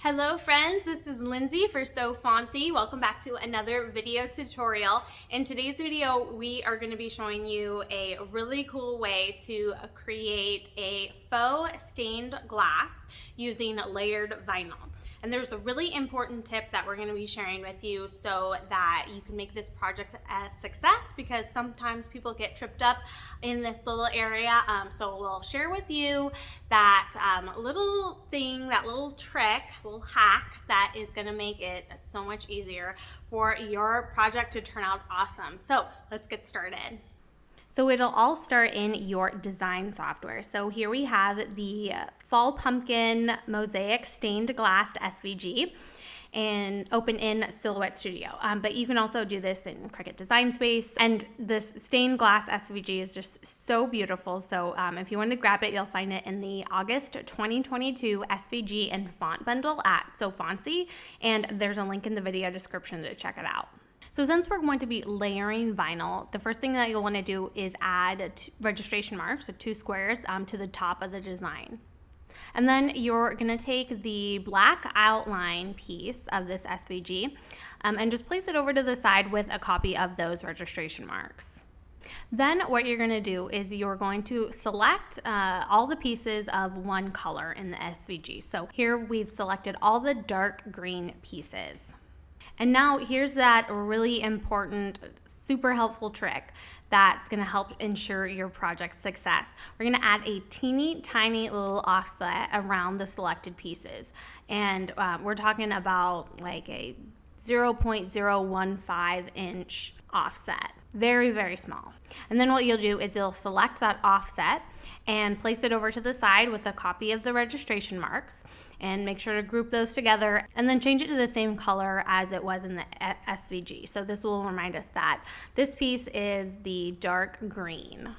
Hello friends, this is Lindsay for Fontsy. Welcome back to another video tutorial. In today's video, we are going to be showing you a really cool way to create a faux stained glass using layered vinyl. And there's a really important tip that we're going to be sharing with you so that you can make this project a success, because sometimes people get tripped up in this little area. So we'll share with you that little thing, that little trick, little hack that is going to make it so much easier for your project to turn out awesome. So let's get started. So it'll all start in your design software. So here we have the Fall Pumpkin Mosaic Stained Glass SVG and open in Silhouette Studio. But you can also do this in Cricut Design Space. And this stained glass SVG is just so beautiful. So if you want to grab it, you'll find it in the August 2022 SVG and font bundle at Fontsy. And there's a link in the video description to check it out. So since we're going to be layering vinyl, the first thing that you'll want to do is add registration marks, so 2 squares, to the top of the design. And then you're going to take the black outline piece of this SVG and just place it over to the side with a copy of those registration marks. Then what you're going to do is you're going to select all the pieces of one color in the SVG. So here we've selected all the dark green pieces. And now here's that really important, super helpful trick that's going to help ensure your project's success. We're going to add a teeny tiny little offset around the selected pieces. And we're talking about like a 0.015 inch offset. Very, very small. And then what you'll do is you'll select that offset and place it over to the side with a copy of the registration marks, and make sure to group those together and then change it to the same color as it was in the SVG. So this will remind us that this piece is the dark green.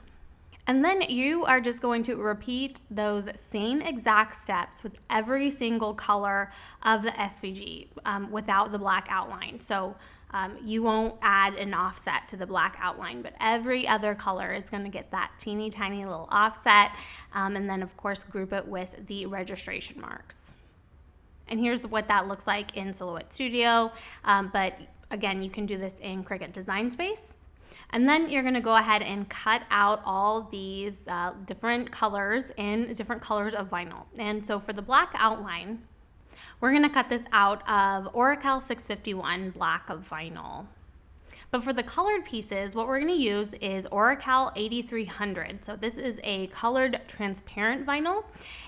And then you are just going to repeat those same exact steps with every single color of the SVG without the black outline. So you won't add an offset to the black outline, but every other color is going to get that teeny tiny little offset, and then of course group it with the registration marks. And here's what that looks like in Silhouette Studio, but again, you can do this in Cricut Design Space. And then you're going to go ahead and cut out all these different colors in different colors of vinyl. And so for the black outline, we're going to cut this out of Oracal 651 black of vinyl. But for the colored pieces, what we're going to use is Oracal 8300. So this is a colored transparent vinyl,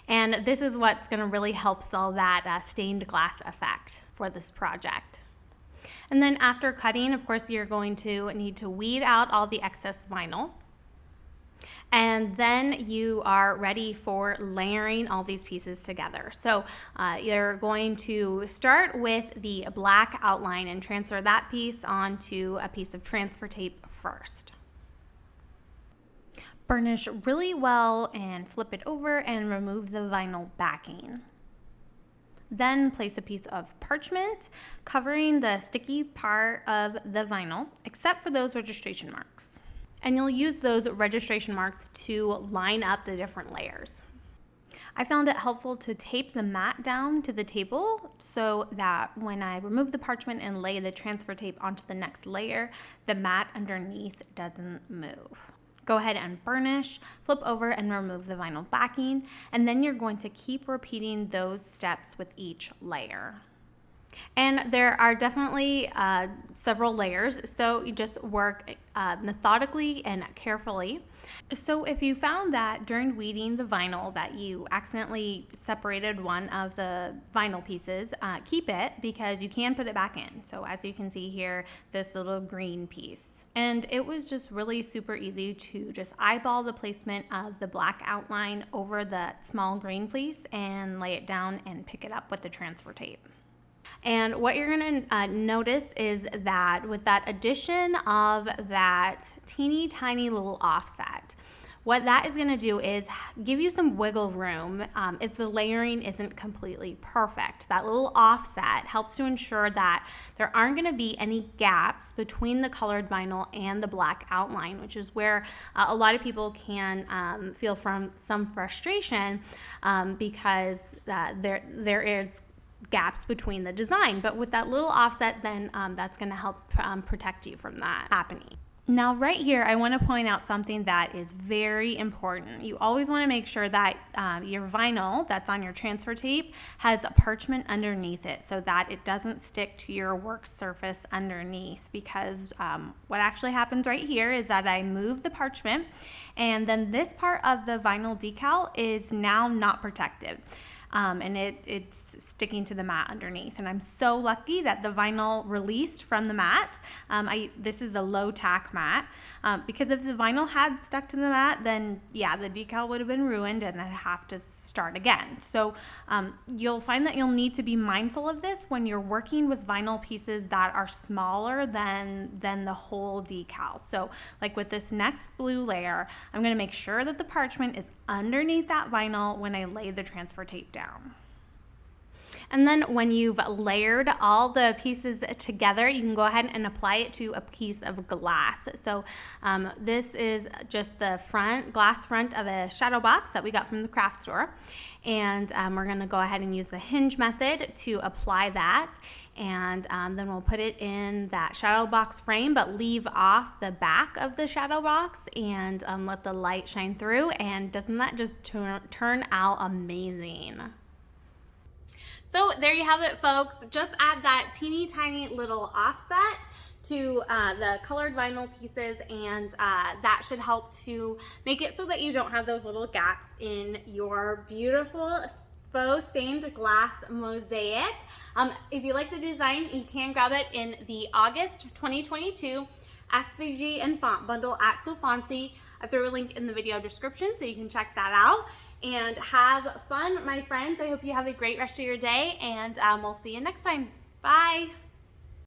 and this is what's going to really help sell that stained glass effect for this project. And then after cutting, of course, you're going to need to weed out all the excess vinyl. And then you are ready for layering all these pieces together. So you're going to start with the black outline and transfer that piece onto a piece of transfer tape first. Burnish really well and flip it over and remove the vinyl backing. Then place a piece of parchment covering the sticky part of the vinyl, except for those registration marks. And you'll use those registration marks to line up the different layers. I found it helpful to tape the mat down to the table so that when I remove the parchment and lay the transfer tape onto the next layer, the mat underneath doesn't move. Go ahead and burnish, flip over and remove the vinyl backing, and then you're going to keep repeating those steps with each layer. And there are definitely several layers, so you just work methodically and carefully. So if you found that during weeding the vinyl that you accidentally separated one of the vinyl pieces, keep it, because you can put it back in. So as you can see here, this little green piece. And it was just really super easy to just eyeball the placement of the black outline over the small green piece and lay it down and pick it up with the transfer tape. And what you're going to notice is that with that addition of that teeny tiny little offset, what that is going to do is give you some wiggle room if the layering isn't completely perfect. That little offset helps to ensure that there aren't going to be any gaps between the colored vinyl and the black outline, which is where a lot of people can feel from some frustration because there is gaps between the design. But with that little offset, then that's going to help protect you from that happening. Now right here, I want to point out something that is very important. You always want to make sure that your vinyl that's on your transfer tape has a parchment underneath it so that it doesn't stick to your work surface underneath, because what actually happens right here is that I move the parchment and then this part of the vinyl decal is now not protected. And it's sticking to the mat underneath. And I'm so lucky that the vinyl released from the mat. This is a low tack mat, because if the vinyl had stuck to the mat, then yeah, the decal would have been ruined and I'd have to start again. So you'll find that you'll need to be mindful of this when you're working with vinyl pieces that are smaller than the whole decal. So like with this next blue layer, I'm going to make sure that the parchment is underneath that vinyl when I lay the transfer tape down. And then when you've layered all the pieces together, you can go ahead and apply it to a piece of glass. So this is just the glass front of a shadow box that we got from the craft store. And we're gonna go ahead and use the hinge method to apply that. And then we'll put it in that shadow box frame, but leave off the back of the shadow box and let the light shine through. And doesn't that just turn out amazing? So there you have it, folks. Just add that teeny tiny little offset to the colored vinyl pieces, and that should help to make it so that you don't have those little gaps in your beautiful faux stained glass mosaic. If you like the design, you can grab it in the August 2022 SVG and font bundle at Fontsy. I threw a link in the video description so you can check that out. And have fun, my friends. I hope you have a great rest of your day, and we'll see you next time. Bye.